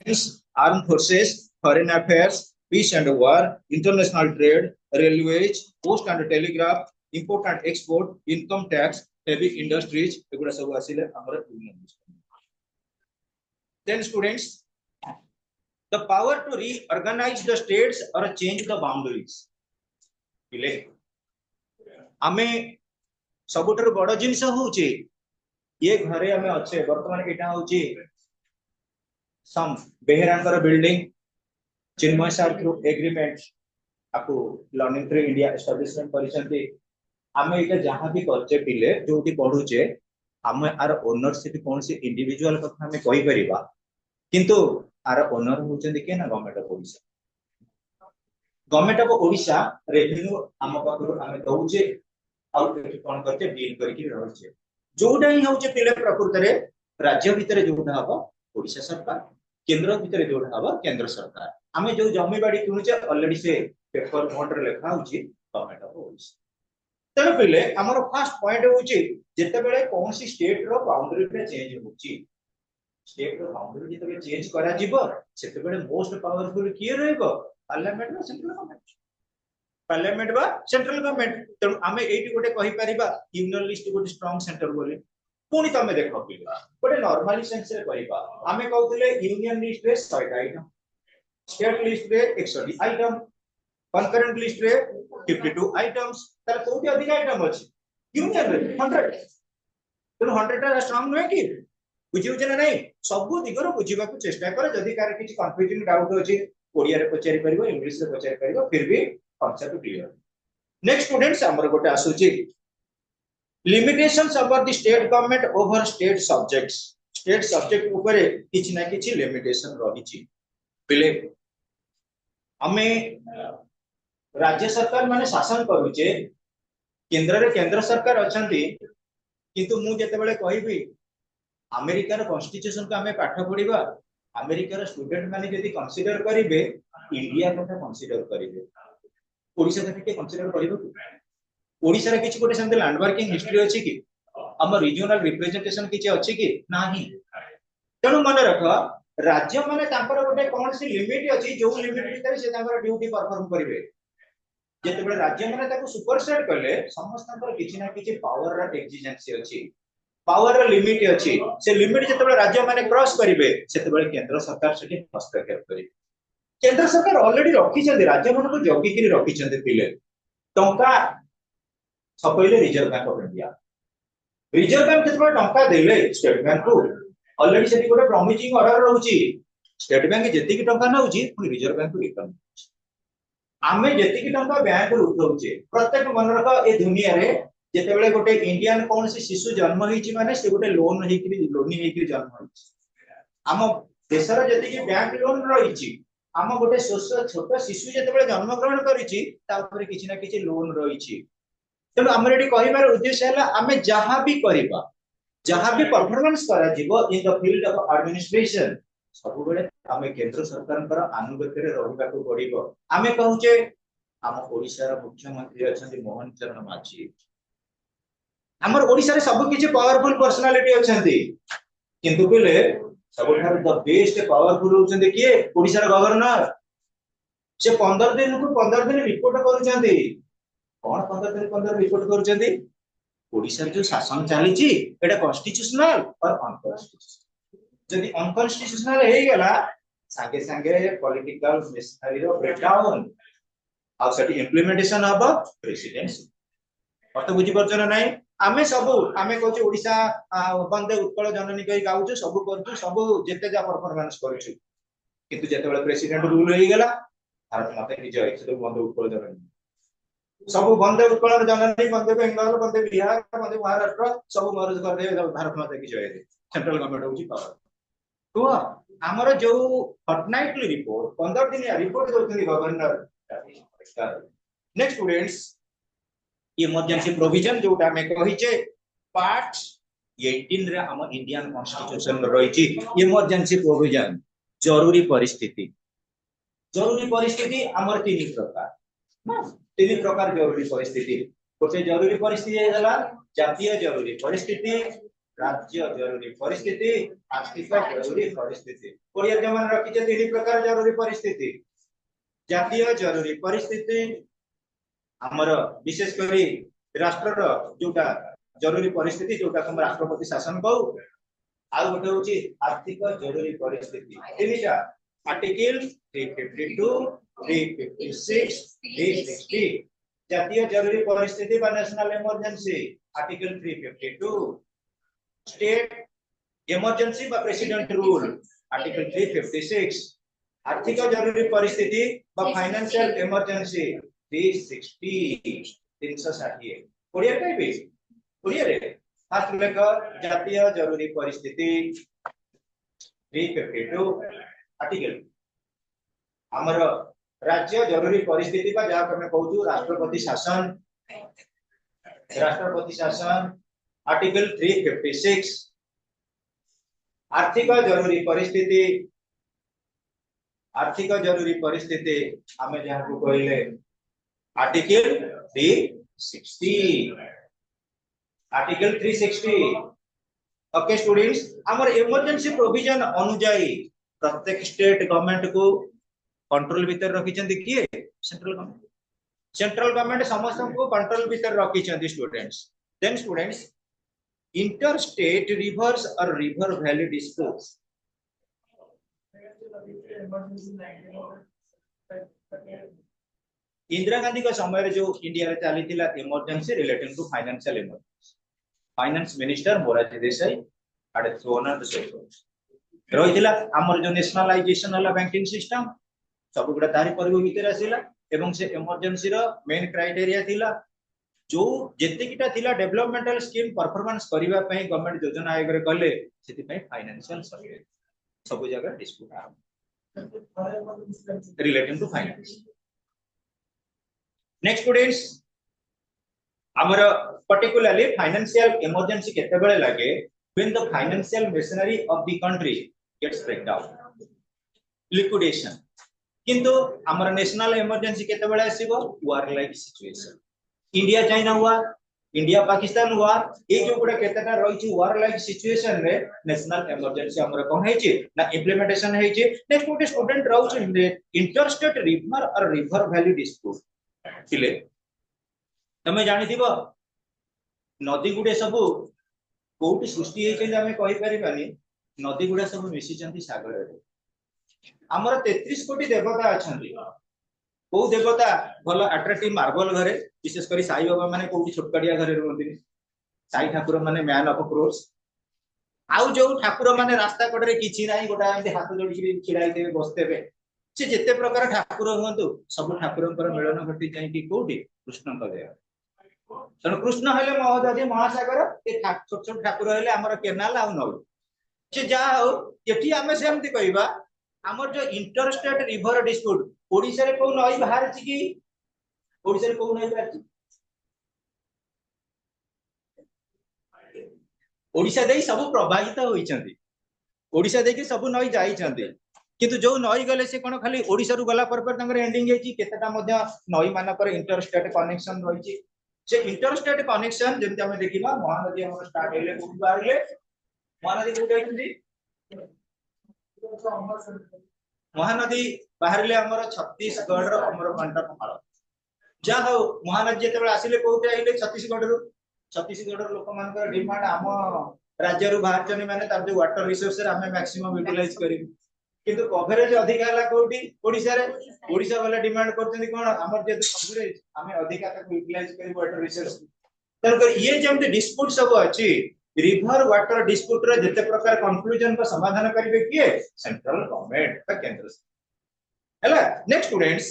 Arm forces, foreign affairs, peace and war, international trade, railways, post and telegraph, import and export, income tax, heavy industries एगुड़ा सब आसिले हमर then students the power to reorganize the states or change the boundaries पिले आमे सबुठर बड़ जिनस होचे ये घरे आमे अच्छे वर्तमान एटा होचे सम बेहरांकर बिल्डिंग चिन्मय सर थ्रू एग्रीमेंट आपको लर्निंग थ्रू इंडिया एस्टैब्लिशमेंट परिचंती आमे एटा जहां भी करचे पिले जोटी पढुचे आमे आर ओनरशिप कोन से इंडिविजुअल कथा हमें कहि परिबा किंतु आर ओनर होचंदी के ना government of Odisha government of Odisha revenue आम पाखरु आमे दउचे आउट कोन करते डील करके रहचे जोटा ही होचे पिले प्रकृति रे राज्य भीतर जोटा हबो ओडिशा सरकार केंद्र भीतर जोटा हबो केंद्र सरकार आमे जो जमी बाड़ी किनुचे ऑलरेडी से पेपर बॉन्ड रे लिखा होची गवर्नमेंट ऑफ ओडिशा तने पिले हमर फर्स्ट पॉइंट होची जेते बेले कोनसी स्टेट रो बाउंड्री पे चेंज होची स्टेट रो बाउंड्री जेते चेंज करा जीवो सेते बेले मोस्ट पावरफुल किए रहबो पार्लियामेंट रो सेंट्रल गवर्नमेंट पार्लियामेंट बा सेंट्रल गवर्नमेंट त आमे एटी गोटे कहि परिबा यूनियन लिस्ट गोटे स्ट्रांग सेंटर बोले पुनी तमे देखो पिले गोटे नॉर्मली सेंस रे कहिबा आमे कहउतले यूनियन लिस्ट रे 100 आइटम स्टेट लिस्ट रे 100 आइटम कंकरेंट लिस्ट रे 52 आइटम्स तर कोठी अधिक आइटम अछि यूनियन रे 100 तो 100 टा स्ट्रांग नय कि बुझिउ जे नहीं सब दिगरो बुझिबा को चेष्टा करे जदी कार किछ कंफ्यूजिंग डाउट अछि ओडिया रे पचारि परिबो इंग्लिश रे पचारि परिबो फिर भी कांसेप्ट क्लियर नेक्स्ट स्टूडेंट्स हमर गोटे आसुची limitations of the state government over state subject ऊपर किछ ना किछ लिमिटेशन रहिची पिले हमें राज्य सरकार माने शासन करूचे केंद्र रे केंद्र सरकार अछंती किंतु मु जते बेले कहिबी अमेरिका रो कॉन्स्टिट्यूशन को हमें पाठ पढिबा अमेरिका रो स्टूडेंट माने यदि कंसीडर करिवे इंडिया को कंसीडर करिवे ओडिशा के कंसीडर करिवे ओडिशा रे किछ गोटे संते लैंडमार्किंग हिस्ट्री अछि कि हम रीजनल रिप्रेजेंटेशन किछ अछि कि नाही तनु मन रख राज्य माने तांकर गोटे कोन सी लिमिट अछि जो लिमिट भीतर से तांकर ड्यूटी परफॉर्म करिवे जेते बेले राज्य माने ताको सुपरसेट करले समस्तंकर किछ ना किछ पावर रा एक्जिजेंसी अछि पावर रा लिमिट अछि से लिमिट जेते बेले राज्य माने क्रॉस करिवे सेते बेले केंद्र सरकार सेठी हस्तक्षेप करिवे केंद्र सरकार ऑलरेडी रखी छथि राज्य मन को जगी किरी रखी छथि पिले टंका छपइले Reserve Bank of India Reserve Bank केतबे टंका देले स्टेट बैंक को ऑलरेडी सेठी गोटे प्रॉमिसिंग ऑर्डर रहउची स्टेट बैंक जेति की टंका नउची पुनी रिजर्व बैंक को रिटर्न आमे जेति की टंका बैंक रो उठौचे प्रत्येक मन रख ए दुनिया रे जेते बेले गोटे इंडियन कोन से शिशु जन्म होईची माने से गोटे लोन हेकरी लोनी हेकरी जन्म होईची आम देशर जेति की बैंक लोन रहिची आम गोटे छोट शिशु जेते बेले जन्म ग्रहण करिची ता ऊपर किछि ना किछि लोन रहिची तब हमर एटी कहिबार उद्देश्य हला आमे जहां भी करबा जहां भी परफॉर्मेंस करा जीवो in the field of administration सब बेले आमे केंद्र सरकार पर अनुगत्य रे रहिबा को पड़िबो आमे कहूचे हम ओडिसा रा मुख्यमंत्री अछंती मोहन चरण माझी हमर ओडिसा रे सब किछि पावरफुल पर्सनालिटी अछंती किंतु बेले सबठार द बेस्ट पावरफुल होचंती किए ओडिसा रा गवर्नर से 15 दिन को 15 दिन रिपोर्ट करूचंती कोन 15 दिन रिपोर्ट करूचंती ओडिसा जो शासन चली छी एटा कॉन्स्टिट्यूशनल और अनकॉन्स्टिट्यूशनल जदी अनकॉन्स्टिट्यूशनल हे गेला संगे संगे पॉलिटिकल मिशनरी रो ब्रेकडाउन आ सेटी इंप्लीमेंटेशन हबो प्रेसिडेंसी अर्थ बुझी परछन नाही आमे सब आमे कहू ओडिशा बंदे उत्कल जननी कहि गाउछु सब करछु सब जेते जा परफॉर्मेंस करछु किंतु जेते बेले प्रेसिडेंट रूल हे गेला भारत माता की जय से बंदे उत्कल जननी सब बंदे उत्कल जननी बंदे बेंगल बंदे बिहार बंदे महाराष्ट्र सब मर्ज कर दे भारत माता की जय सेंट्रल गवर्नमेंट होची पावर तो हमर जो फॉर्टनाइटली रिपोर्ट 15 दिन रिपोर्ट दोथि governor next students emergency provision जोटा में कहिचे पार्ट 18 रे हम इंडियन कॉन्स्टिट्यूशन रहिची इमरजेंसी प्रोविजन जरूरी परिस्थिति हमर तीन प्रकार जरूरी परिस्थिति गोटे जरूरी परिस्थिति हैला जातीय जरूरी परिस्थिति राज्य जरूरी परिस्थिति आर्थिक जरूरी परिस्थिति ओडिया जो मन रखी तीन प्रकार जरूरी परिस्थिति जातीय जरूरी परिस्थिति आमर विशेष करी राष्ट्र जोटा जरूरी परिस्थिति जोटा तुम राष्ट्रपति शासन कहू आउ गोटे होची आर्थिक जरूरी परिस्थिति तीनटा आर्टिकल 352 356 360 जातीय जरूरी परिस्थिति बा national emergency article 352 state emergency बा प्रेसिडेंट रूल आर्टिकल 356 आर्थिक जरूरी परिस्थिति बा फाइनेंशियल इमरजेंसी 360 360 ओडिया कहबे ओडिया रे फर्स्ट लेख जातीय जरूरी परिस्थिति 352 आर्टिकल हमर राज्य जरूरी परिस्थिति बा जहा हमें कहू राष्ट्रपति शासन आर्टिकल 356 आर्थिक जरूरी परिस्थिति हमें जहा को कहले आर्टिकल 360 ओके स्टूडेंट्स हमर इमरजेंसी प्रोविजन अनुଯାयी प्रत्येक स्टेट गवर्नमेंट को कंट्रोल भीतर रखी किए सेंट्रल गवर्नमेंट समस्त को कंट्रोल भीतर रखी students then students inter state rivers और river valley disputes Indira Gandhi का समय जो इंडिया रे चली थिला emergency relating to financial emergency finance minister Morarji Desai आडे सोनर रहिथिला हमर जो नेशनलाइजेशन वाला बैंकिंग सिस्टम सब गुडा तारी परिव भीतर आसिला एवं से इमरजेंसी रो मेन क्राइटेरिया थिला जो जेतिकिटा थिला डेवलपमेंटल स्कीम परफॉर्मेंस करिवा पई गवर्नमेंट योजना आयोग रे कले सेति पई फाइनेंशियल सर्वे सब जगह dispute relating to finance next students हमर पर्टिकुलरली फाइनेंशियल इमरजेंसी केते बेले लागे when the financial machinery of the country gets break down liquidation किंतु हमर नेशनल इमरजेंसी केते बेले आसीबो war like situation India China हुआ इंडिया पाकिस्तान हुआ ए जो गुडा केतेटा रहिछि वार लाइक सिचुएशन रे नेशनल इमरजेंसी हमर कोन हेछि ना इंप्लीमेंटेशन हेछि नेक्स्ट गोटे स्टूडेंट रहउछि इंटर स्टेट रिवर और रिवर वैली डिस्प्यूट थिले तमे जानि दिबो नदी गुडे सब कोठी सृष्टि हेछि जे हमें कहि परिबानी नदी गुडा सब मिसि चंती सागर रे हमर 33 कोटी देवता अछंती को देवता भल अट्रैक्टिव मार्बल घरे विशेष करी साई बाबा माने कोठी छोटकड़िया घरे रहंती साई ठाकुर माने मैन ऑफ क्रोर्स आउ जो ठाकुर माने रास्ता कड़े किछि नाही गोटा एंती हाथ जोडी खिड़ाई देबे बसतेबे से जेते प्रकार ठाकुर हुंतु सब ठाकुरंकर मिलन घटी जाई कि कोठी कृष्ण का देव तण कृष्ण हेले महोदय महासागर ए छोट छोट ठाकुर हेले हमर केनाल आउ नौ से जा हो एठी हमें सेमति कहबा हमर जो inter state river dispute Odisha रे को नई बाहर छि कि ओडिसा रे को नई बाहर छि ओडिसा देई सब प्रभावित होइचंती ओडिसा देई के सब नई जाई चंती किंतु जो नई गले से कोन खाली ओडिसा रु गला पर तंगर एंडिंग हेची केतेटा मध्य नई मानकर इंटर स्टेट कनेक्शन रहिची से इंटर स्टेट कनेक्शन जेंति हमें देखिबा महानदी हमर स्टार्ट हेले कोन बारले महानदी कोन जाईछंती महानदी बाहरले हमर छत्तीसगढ़ रो हमर कंटकमाल जा हो महानदी जेते आसिले कोटे आइले छत्तीसगढ़ रो लोक मानकर डिमांड हम राज्य रु बाहर जने माने तार जो वाटर रिसोर्स रे हमें मैक्सिमम यूटिलाइज करिबो किंतु कवरेज अधिक हला कोठी ओडिसा रे ओडिसा वाला डिमांड करतनी कोन हमर जे कवरेज हमें अधिक तक यूटिलाइज करिबो वाटर रिसोर्स तनकर ये जेमते डिस्प्यूट सब अछि रिवर वाटर डिस्प्यूट रे जते प्रकार कंक्लूजन का समाधान करिवे किए सेंट्रल गवर्नमेंट का केंद्र हला नेक्स्ट स्टूडेंट्स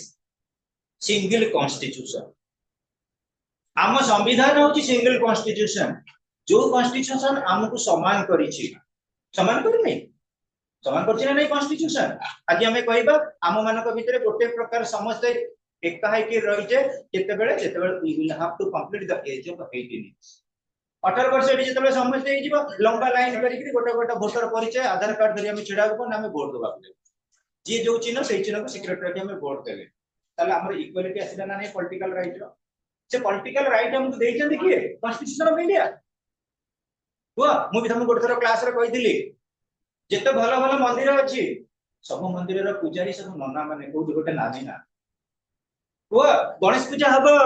सिंगल कॉन्स्टिट्यूशन आम संविधान होची सिंगल कॉन्स्टिट्यूशन जो कॉन्स्टिट्यूशन हमकु समान करिछि समान करनी समान करछि नै कॉन्स्टिट्यूशन आज हमें कहबा आम मानक भितरे गोटे प्रकार समस्त एका है कि रहिजे केते बेले we will have to complete the age of 18 years 18 वर्ष एटी जेते समस्त हे जिवो लंबा लाइन करिकरी गोटे गोटे वोटर परिचय आधार कार्ड धरि हम छिडा को ना हम वोट दबा पड़े जे जो चिन्ह से चिन्ह को सिक्रेट रखि हम वोट देले ताले हमर इक्वालिटी आसिला ना नै पॉलिटिकल राइट रो से पॉलिटिकल राइट हमको देइछन देखिए कॉन्स्टिट्यूशन ऑफ इंडिया हुआ मु भी तुमको गोटे थर क्लास रे कहिथिली जेते भल भल मंदिर अछि सब मंदिर रो पूजारी सब नना माने कोउठी गोटे नानी ना हुआ गणेश पूजा हबो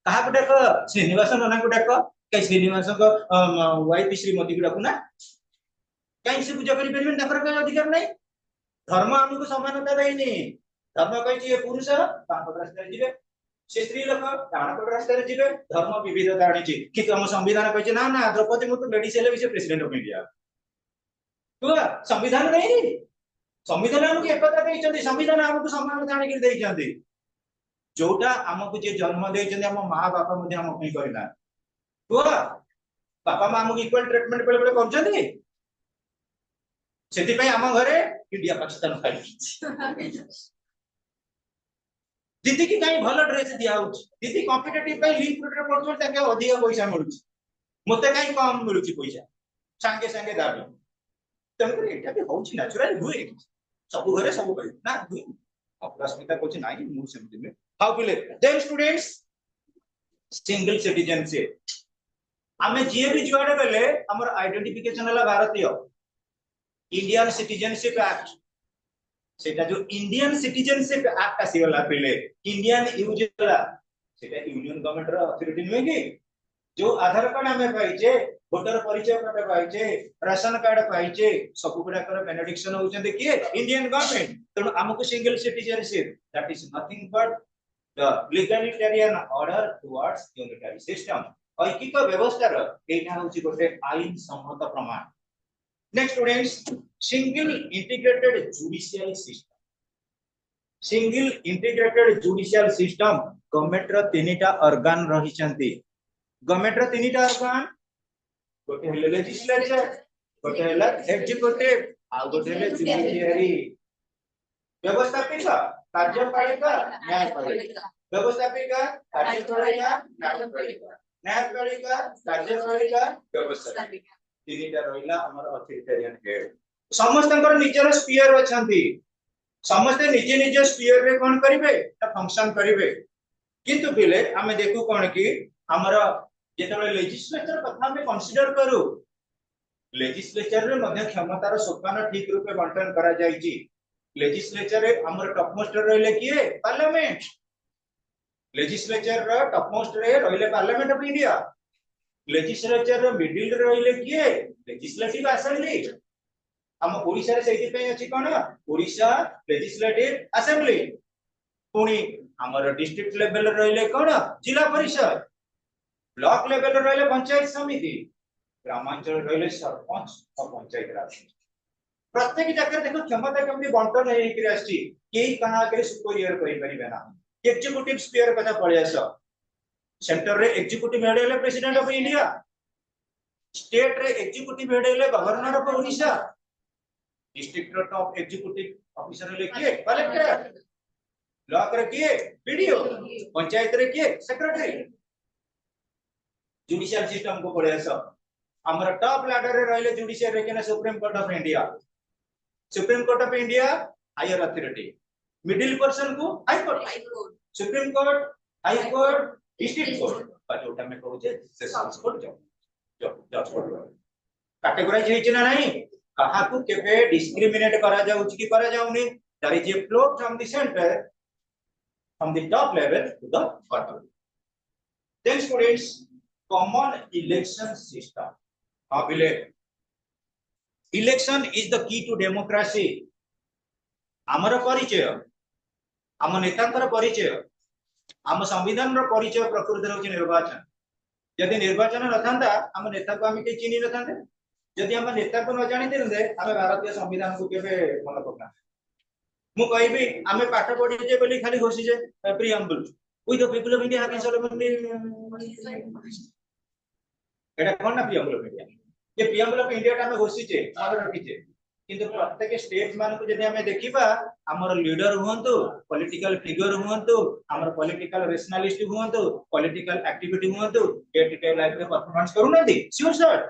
कहा को डाक श्रीनिवास नना को डाक कई श्रीनिवास को वाइफ श्रीमती को डाकू ना कहीं से पूजा करि परिबेन ताकर का अधिकार नहीं धर्म हमको समानता देइनी धर्म कहि ये पुरुष तांको रास्ता रे जिवे से स्त्री लोक तांको रास्ता रे जिवे धर्म विविधता आनिछि कि हम संविधान कहि ना ना द्रौपदी मुर्मू लेडीज हेले भी से प्रेसिडेंट ऑफ इंडिया हुआ संविधान नहीं संविधान हमको एकता देइछन्ती संविधान हमको समानता आनि देइछन्ती जोटा हमको जे जन्म देइछन्ती हम मां बापा मध्ये हम कहि करना हुआ बापा मां हमको इक्वल ट्रीटमेंट बेले बेले करछन्ती सेति पई हम घरे इंडिया पाकिस्तान खाइ दीदी की कहीं भल ड्रेस दिया दीदी कॉम्पिटिटिव पे लिंक प्रोटर पड़छ ताके अधिक पैसा मिलुछ मते कहीं कम मिलुछ पैसा संगे संगे दाबी तमकर एटा भी होउछ नेचुरल हुए सब घरे सब कहि ना हुए अपरास्मिता कोछ नाही मु सेमति में हाउ पिले देन स्टूडेंट्स सिंगल सिटीजनशिप हमें जे भी जुआडे बेले हमर आइडेंटिफिकेशन हला भारतीय इंडियन सिटीजनशिप एक्ट सेटा जो इंडियन सिटीजनशिप एक्ट आसीगला पिले इंडियन यूज हला सेटा यूनियन गवर्नमेंट रो अथॉरिटी नुहे कि जो आधार कार्ड हमें पाइचे वोटर परिचय पत्र पाइचे राशन कार्ड पाइचे सब गुडा कर बेनेडिक्शन होचंदे कि इंडियन गवर्नमेंट तो हमको single citizenship that is nothing but the legalitarian order towards unitary system ऐकिक व्यवस्था रो एटा होची गोटे आईन सम्मत प्रमाण next students single integrated judicial system single integrated judicial system government रो तीनटा ऑर्गन रहिचंती गवर्नमेंट रो तीनटा ऑर्गन गोटे हेले लेजिस्लेचर गोटे हेला एग्जीक्यूटिव आ गोटे हेले जुडिशियरी व्यवस्थापिका कार्यपालिका न्यायपालिका व्यवस्थापिका कार्यपालिका न्यायपालिका न्यायपालिका कार्यपालिका व्यवस्थापिका तीनटा रहिला हमर अथॉरिटेरियन हेड समस्तंकर निजर स्फीयर अछंती समस्त निजे निजे स्फीयर रे कोन करिवे ता फंक्शन करिवे किंतु बिले हमें देखु कोन कि हमर जेतबे लेजिस्लेचर कथा में कंसीडर करू लेजिस्लेचर रे मध्य क्षमतार सोपान ठीक रूपे बंटन करा जाईची लेजिस्लेचर रे हमर टॉप मोस्ट रहले किए पार्लियामेंट लेजिस्लेचर रो टॉप मोस्ट रे रहले पार्लियामेंट ऑफ इंडिया लेजिस्लेचर रो मिडिल रे रहले किए लेजिस्लेटिव असेंबली हम ओडिसा रे सेति पे अछि कोन ओडिसा लेजिस्लेटिव असेंबली पुनी हमर डिस्ट्रिक्ट लेवल रे रहले कोन जिला परिषद ब्लॉक लेवल रे रहले पंचायत समिति ग्रामांचल रहले सरपंच और पंचायत राज प्रत्येक जगह देखो क्षमता केमि बंटन हे कि आछि केही कहा के सुपीरियर करि परिबे ना एग्जीक्यूटिव स्फीयर कथा पळियास सेंटर रे एग्जीक्यूटिव हेड हेले प्रेसिडेंट ऑफ इंडिया स्टेट रे एग्जीक्यूटिव हेड हेले गवर्नर ऑफ ओडिशा डिस्ट्रिक्ट रो टॉप एग्जीक्यूटिव ऑफिसर हेले किए कलेक्टर ब्लॉक रे किए पीडीओ पंचायत रे किए सेक्रेटरी जुडिशियल सिस्टम को पळियास हमर टॉप लैडर रे रहले जुडिशियल रे केना Supreme Court of India Supreme Court of India higher authority middle person को High Court Supreme Court High Court district court पर जोटा में कहू जे सेशंस कोर्ट जज कोर्ट कैटेगराइज हेछि ना नहीं कहा को केबे डिस्क्रिमिनेट करा जाउछि कि करा जाउनी there is a flow from the centre from the top level to the bottom then students common election system हां बिले election is the key to democracy हमर परिचय हम नेतांतर परिचय हम संविधान रो परिचय प्रकृति रो निर्वाचन यदि निर्वाचन नथांता हम नेता को हम के चिनी नथांते यदि हम नेता को न जानि दिनदे हम भारतीय संविधान को केबे मन पकना मु कहबी हम पाठ पढि जे बोली खाली घोषि जे preamble with the people of India having solemnly एटा कोन ना प्रियम्बल ऑफ इंडिया ये प्रियम्बल ऑफ इंडिया हम घोषि जे मन रखि जे किंतु प्रत्येक स्टेट मान को यदि हमें देखिबा हमर लीडर हुंतु पॉलिटिकल फिगर हुंतु हमर पॉलिटिकल रेशनलिस्ट हुंतु पॉलिटिकल एक्टिविटी हुंतु डे टू डे लाइफ रे परफॉर्मेंस करू नदी sure sir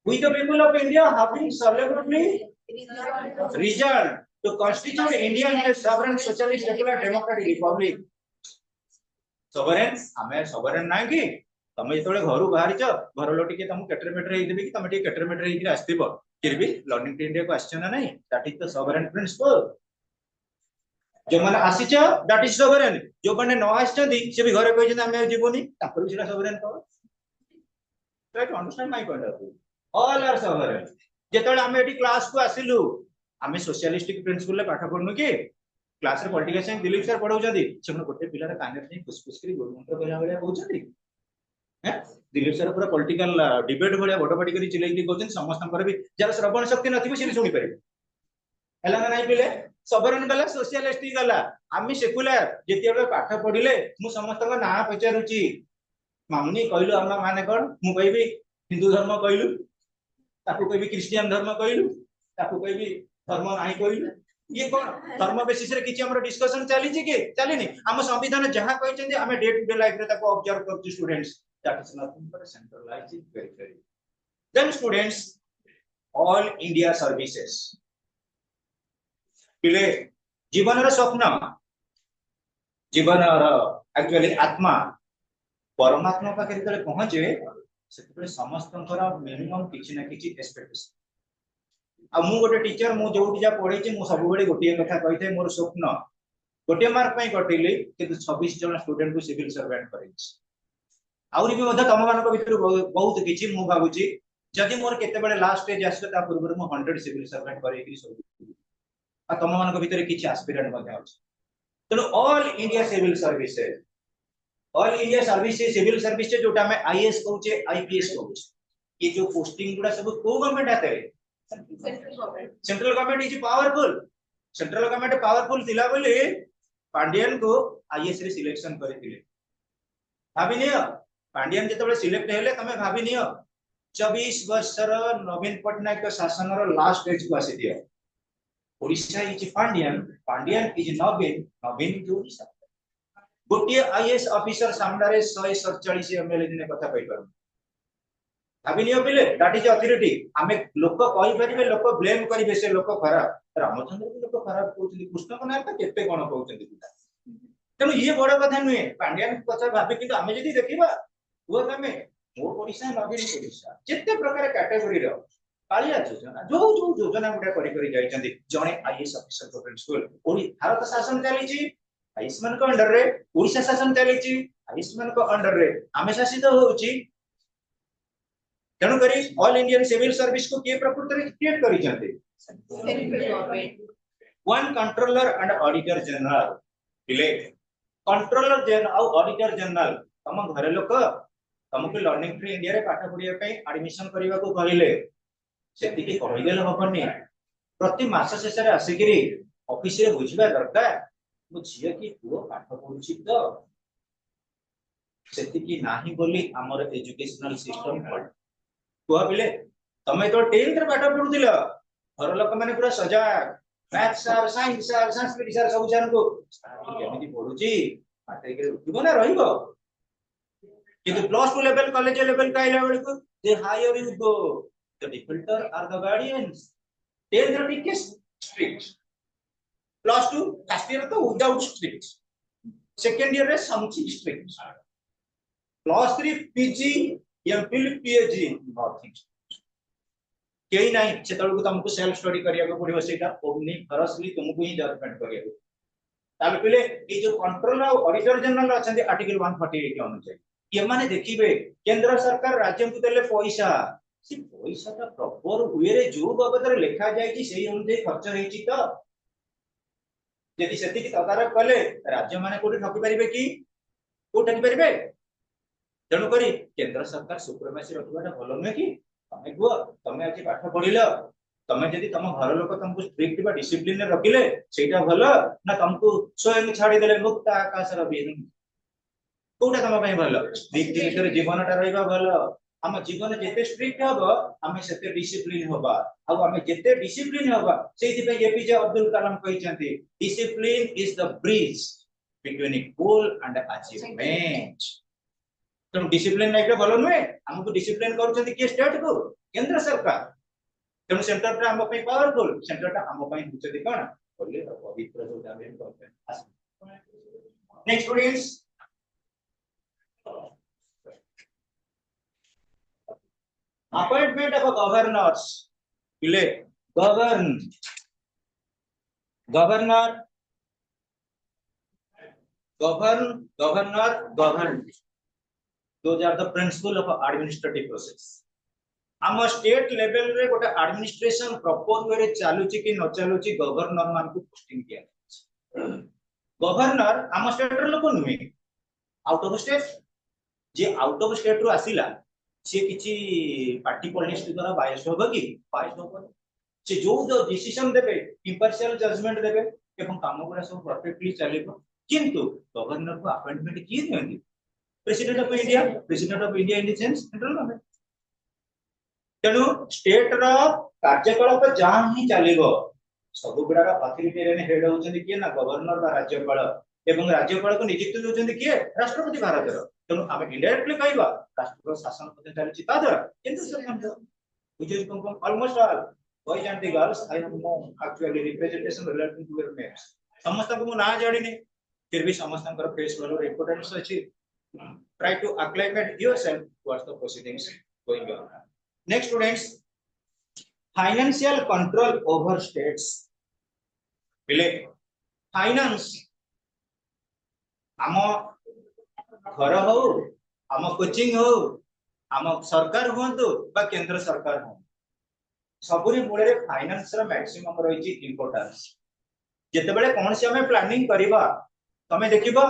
we the people of India having solemnly resolved to constitute India as a sovereign socialist secular democratic republic sovereign हमें sovereign नहीं की तमे जो घर बाहर घर लोग टे तुमको केटर मेटर देवी कि तुम केटर मेटर आसव फिर भी लर्निंग टू इंडिया को आस ना नहीं that is the sovereign principle जो मैंने आसीच दैट इज सॉवरेन जो मैंने न आसी से भी घरे कहते आम जीवनी sovereign power try to understand my point of view all are sovereign जेतले आमे एटी क्लास को आसिलु आमे सोशलिस्टिक प्रिंसिपल ले पाठ पढनु के क्लास रे पॉलिटिकल साइंस दिलीप सर पढाउछथि सेमन गोटे पिलार काने नै फुसफुस करी गोल मंत्र कहला भलिया कहउछथि हैं दिलीप सर पूरा पॉलिटिकल डिबेट भलिया बडबडी करी चिलेई कि कहउछन समस्त कर भी जरा श्रवण शक्ति नथिबो से सुनि पारे हला ना नाही पिले सॉवरेन गला सोशलिस्टिक गला आमी सेकुलर जेतिबे पाठ पढिले मु समस्त का ना पचारुची मामनी कहलु हम माने कोन मु कहबी हिंदू धर्म कहलु ताकू कहबी क्रिश्चियन धर्म कहलु ताकू कहबी धर्म नाही कहलु ये कोन धर्म बेसिस रे किछि हमर डिस्कशन चली छि कि चलीनी हम संविधान जहां कहछन हम डे टू डे लाइफ रे ताको ऑब्जर्व करछु students that is nothing but centralised welfare then students all India services पिले जीवन रो स्वप्न जीवन रो एक्चुअली आत्मा परमात्मा पाखे जेतले पहुंचे सेतले समस्तंकर मिनिमम किछि ना किछि एक्सपेक्टेशन आ मु गोटे टीचर मु जोटी जा पढै छि मु सब बेले गोटिए कथा कहिथे मोर स्वप्न गोटे मार्क पई कटिली किंतु 26 जन स्टूडेंट को सिविल सर्वेंट करै छि आउरी भी मध्य तम मानक भितर बहुत किछि मु भाबुछि जदि मोर केते बेले लास्ट स्टेज आसले ता पूर्व मु 100 सिविल सर्वेंट करै कि सब आ तम मानक भितर किछि एस्पिरेंट मध्य अछि तनो all India civil services all India service civil service जोटा में आईएएस कहूचे आईपीएस कहूचे ये जो पोस्टिंग गुडा सब को गवर्नमेंट आते central government is powerful central government powerful थिला बोली पांडियन को आईएएस रे सिलेक्शन करथिले भाबी नियो पांडियन जेतबे सिलेक्ट हेले तमे भाबी नियो 24 वर्षर नवीन पटनायक शासन रो लास्ट स्टेज को आसी दियो Odisha is Pandian Pandian is Naveen Naveen is Odisha गोटे आईएएस ऑफिसर सामने 147 एमएलए दिन कथा कहि पारु भाबी नियो पिले दैट इज अथॉरिटी हमें लोक कहि परिबे लोक ब्लेम करिवे से लोक खराब रामचंद्र भी लोक खराब कहउछथि कृष्ण को नाम केते कोन कहउछथि पिता तनो ये बड़ कथा नुए पांड्यान कथा भाबी किंतु हमें जदी देखिबा वो तमे मोर ओडिशा नवीन ओडिशा जेते प्रकार कैटेगरी रो कालिया योजना जो जो योजना गुडा करि करि जाइछथि जणे आईएएस ऑफिसर को प्रिंसिपल ओडी भारत शासन चली छी आयुष्मान को अंडर रे ओडिशा शासन चली छी आयुष्मान को अंडर रे आमे शासित होउची जणु करी ऑल इंडियन सिविल सर्विस को के प्रकृति रे क्रिएट करि जंते one controller and auditor general पिले कंट्रोलर जनरल और ऑडिटर जनरल तम घरे लोक तुमको लर्निंग टू इंडिया रे पाठ पढिया पई एडमिशन करबा को कहिले सेति की कहि देले हबनी प्रति मास शेष रे आसिगिरी ऑफिस रे बुझिबा दरकार मु झिया की पुओ पाठ पढुछि तो सेति की नाही बोली हमर एजुकेशनल सिस्टम पड कोआ बिले तमे तो 10th रे पाठ पढुदिल घर लोक माने पूरा सजाग math sir science sir Sanskrit sir सब जन को केमिति पढुछि पाठे के उठिबो ना रहिबो किंतु प्लस 2 लेवल कॉलेज लेवल काइला बेल को दे higher you go the defaulter are the guardians 10th रे टिके स्ट्रिक्ट प्लस 2 फर्स्ट ईयर तो विदाउट स्ट्रिक्ट सेकंड ईयर रे something strict plus 3 PG MPhil PhD nothing केई नाही सेतल को तुमको सेल्फ स्टडी करिया को पड़ियो सेटा ओमनी फरसली तुमको ही जजमेंट करिया को ताल पले ए जो कंट्रोलर और ऑडिटर जनरल अछंती आर्टिकल 148 के अनुसार ये माने देखिबे केंद्र सरकार राज्य को देले पैसा से पैसा ता प्रॉपर वे रे जो बाबत रे लिखा जाय कि सेही अनुसार खर्च हेची तो यदि सेति की तदारक कले राज्य माने कोठी ठकी परिबे कि को ठकी परिबे जणु करी केंद्र सरकार सुप्रीमेसी रखबाटा भलो नै कि तमे गो तमे आज पाठ पढिलो तमे जदि तम घर लोक तुमको स्ट्रिक्ट बा डिसिप्लिन रे रखिले सेटा भलो ना तुमको स्वयं छाडी देले मुक्त आकाश र बेन कोटा तम पई भलो स्ट्रिक्ट भितर जीवनटा रहइबा भलो हम जीवन जेते स्ट्रिक्ट हबो हमें सेते डिसिप्लिन होबा आ हमें जेते डिसिप्लिन होबा सेति पे एपीजे अब्दुल कलाम कहिसंती discipline is the bridge between a goal and achievement तुम डिसिप्लिन नहीं भलो नुए हमको डिसिप्लिन करूछंती के स्टेट को केंद्र सरकार तुम सेंटर पे हम पे पावरफुल सेंटर टा हम पे हुचती कोन बोले पवित्र जोटा में करते next students appointment of governors पिले govern governor govern those are the principle of administrative process आम स्टेट लेवल रे गोटे एडमिनिस्ट्रेशन प्रॉपर वे रे चालुची कि न चालुची गवर्नर मान को पोस्टिंग किया गवर्नर आम स्टेट रे लोक नुहे out of state J out of state रु आसिला से किछि पार्टी पॉलिटिक्स द्वारा बायस होबो कि बायस होबो से जो डिसीजन देबे इंपार्शियल जजमेंट देबे एवं काम गुरा सब परफेक्टली चलेबो किंतु गवर्नर को अपॉइंटमेंट किए दियंती president of India in the sense central government तेणु स्टेट रो कार्यकलाप जहां ही चलेबो सब गुडा अथॉरिटेरियन हेड होचंदी किए ना गवर्नर बा राज्यपाल एवं राज्यपाल को नियुक्त होचंदी किए राष्ट्रपति भारत रो तेणु हम इनडायरेक्टली कहबा राष्ट्र शासन पद चलछि ता द्वारा केंद्र सरकार which is almost all boys and the girls I have no actually representation relating to their names समस्त को ना जानिनी फिर भी समस्त कर फेस वैल्यू इंपोर्टेंस अछि try to acclimate yourself towards the proceedings going on next students financial control over states बिले finance आम घर हो आम कोचिंग हो आम सरकार हुंतु बा केंद्र सरकार हो सबुरी मूल रे फाइनेंस रो मैक्सिमम रही इंपोर्टेंस जेतेबेले कोन से हमें प्लानिंग करबा तमे देखिबो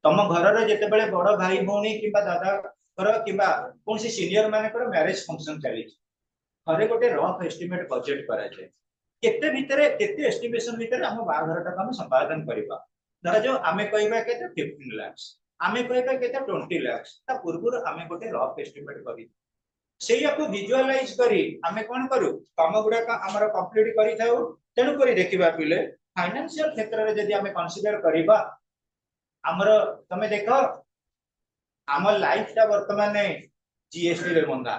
तम घर रे जेतेबेले बड़ भाई भौणी किबा दादा कर किबा कोन से सीनियर माने कर मैरिज फंक्शन चली घरे गोटे रफ एस्टिमेट बजेट करा जाय केते भितरे केते एस्टिमेशन भितरे हम बाघरटा हम संपादन करबा धर जो आमे कहबा केते 15 लाख आमे कहबा केते 20 लाख ता पूर्व आमे गोटे रफ एस्टिमेट करी सेया को विजुअलाइज करी आमे कोन करू काम गुडा का हमर कंप्लीट करी थाउ तेनु करी देखिबा पिले फाइनेंशियल क्षेत्र रे जदी आमे कंसीडर करबा हमर तमे देखो आम लाइफ ता वर्तमान जीएसटी रे बंधा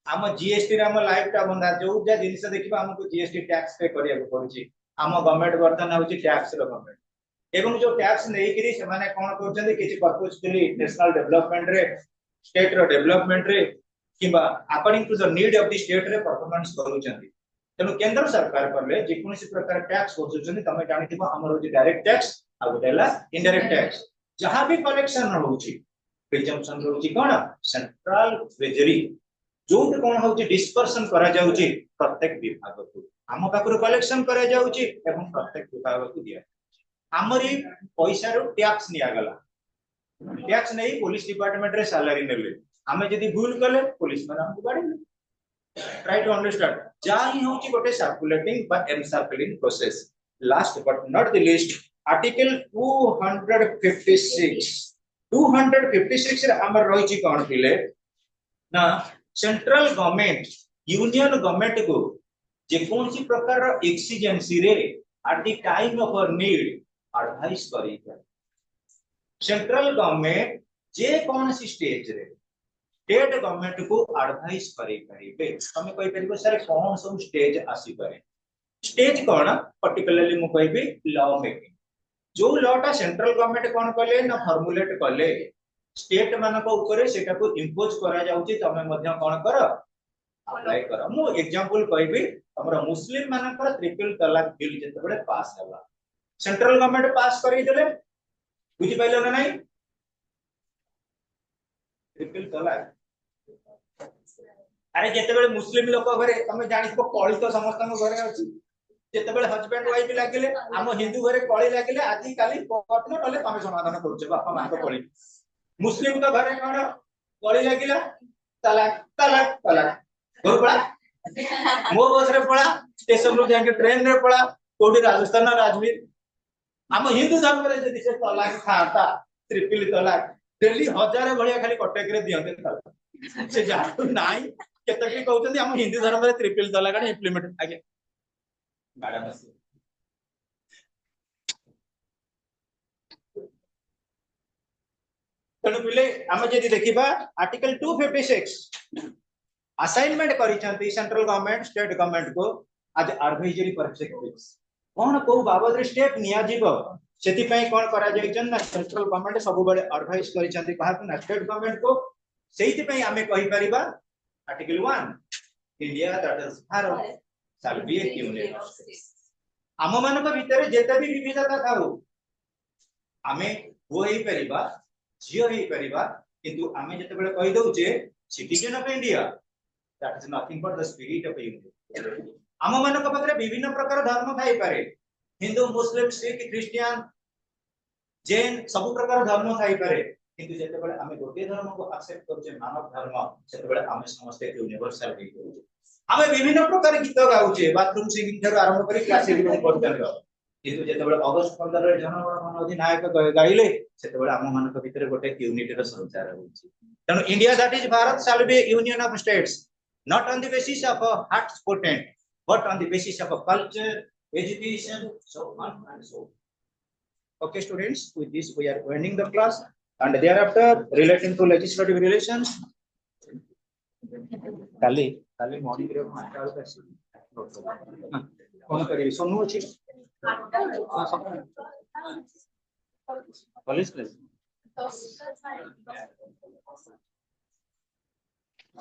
आम जीएसटी रे आम लाइफ ता बंधा जो जा जिनिस देखिबा हमको जीएसटी टैक्स पे करिया पड़ुची आम गवर्नमेंट वर्तमान होची टैक्स रो गवर्नमेंट एवं जो टैक्स नै करी से माने कोन करछन किछि पर्पसफुली नेशनल डेवलपमेंट रे स्टेट रो डेवलपमेंट रे किबा according to the need of the state रे परफॉर्मेंस करूछन तेनु केंद्र सरकार करले जे कोनसी प्रकार टैक्स करछन तमे जानिथिबो हमर होची डायरेक्ट टैक्स आ गोटेला इनडायरेक्ट टैक्स जहां भी कलेक्शन होची प्रिजम्पशन होची कोन सेंट्रल ट्रेजरी जो कोन होची डिस्पर्सन करा जाउची प्रत्येक विभाग को आम पाखरु कलेक्शन करा जाउची एवं प्रत्येक विभाग को दिया हमरी पैसा रो टैक्स निया गला टैक्स नै पुलिस डिपार्टमेंट रे सैलरी नेले हमें जदी भूल कले पुलिस मन हमको गाड़ी ट्राई टू अंडरस्टैंड जा ही होची गोटे सर्कुलेटिंग बा uncirculating process last but not the least article 256 रे हमर रहिची कोन पिले ना सेंट्रल गवर्नमेंट यूनियन गवर्नमेंट को जे कौन सी प्रकार एक्सीजेंसी रे at the time of need advice करी सेंट्रल गवर्नमेंट जे कौन सी स्टेज रे स्टेट गवर्नमेंट को एडवाइस करी परिबे तमे कहि परिबो सर कौन सब स्टेज आसी पारे स्टेज कोन पर्टिकुलरली मु कहबी लॉ मेकिंग जो लॉ टा सेंट्रल गवर्नमेंट कोन कले ना फॉर्मुलेट कले स्टेट मान को ऊपर सेटा को इंपोज करा जाउची तमे मध्य कोन कर अप्लाई कर मु एग्जांपल कहबी हमर मुस्लिम मानकर ट्रिपल तलाक बिल जते बडे पास हला सेंट्रल गवर्नमेंट पास करी देले बुझी पाइलो ना नहीं ट्रिपल तलाक अरे जते बडे मुस्लिम लोक घरे तमे जानिसको कळी तो समस्त घरे अछि जते बडे हस्बैंड वाइफ लागिले हम हिंदू घरे कळी लागिले आजि काली कोर्ट न तले तमे समाधान करूछ बापा मां को कळी मुस्लिम तो घरे कोन कळी लागिला तलाक तलाक तलाक घर पळा मो बस रे पळा स्टेशन रो जाके ट्रेन रे पळा कोडी राजस्थान राजवीर हम हिंदू धर्म रे जदी से तलाक खाता ट्रिपल तलाक दिल्ली हजार भलिया खाली कटक रे दियंते तलाक से जातु नाही केते की कहउछन्ती हम हिंदू धर्म रे ट्रिपल तलाक इंप्लीमेंट आगे मैडम तेणु पिले आम जदि देखिबा आर्टिकल 256 असाइनमेंट करिसंती सेंट्रल गवर्नमेंट स्टेट गवर्नमेंट को आज एडवाइजरी पर्सपेक्टिव्स कोन को बाबद रे स्टेप निया जीवो सेति पई कोन करा जायछन ना सेंट्रल गवर्नमेंट सब बडे एडवाइस करिसंती कहा ना स्टेट गवर्नमेंट को सेति पई हमें कहि परिबा Article 1, India, that is Bharat, shall be a union of states. आम मान भितर जेते भी विविधता थाउ आमे वो हेई परिबा झियो हेई परिबा किंतु आमे जते बेले कहि दउचे citizen of India, that is nothing but the spirit of unity. आम मान पाखरे विभिन्न प्रकार धर्म थाई पारे, हिंदू मुस्लिम सिख क्रिश्चियन जैन सब प्रकार धर्म थाई पारे किंतु जते बेले आमे गोटे धर्म को एक्सेप्ट करछे मानव धर्म सेते बेले आमे समस्त एक यूनिवर्सल हेई जाउचे। आमे विभिन्न प्रकार गीत गाउचे बाथरूम सिंगिंग ठारो आरंभ करी क्लासिक रूम पर्यंत किंतु जते बेले अगस्त 15 रे जनगण मन अधिनायक गाइले सेते बेले आम मानक भितर गोटे यूनिटी रो संचार होउची। तनो India that is Bharat shall be union of states not on the basis of a heart potent but on the basis of a culture education so on and so on. Okay students, with this we are ending the class and thereafter relating to legislative relations kali morning रे master आउ kasi कोन करी सोनू अछि college class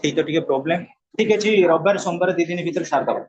ठीक तो ठीक problem ठीक अछि रविवार सोमवार 2 दिन भीतर सार दबा।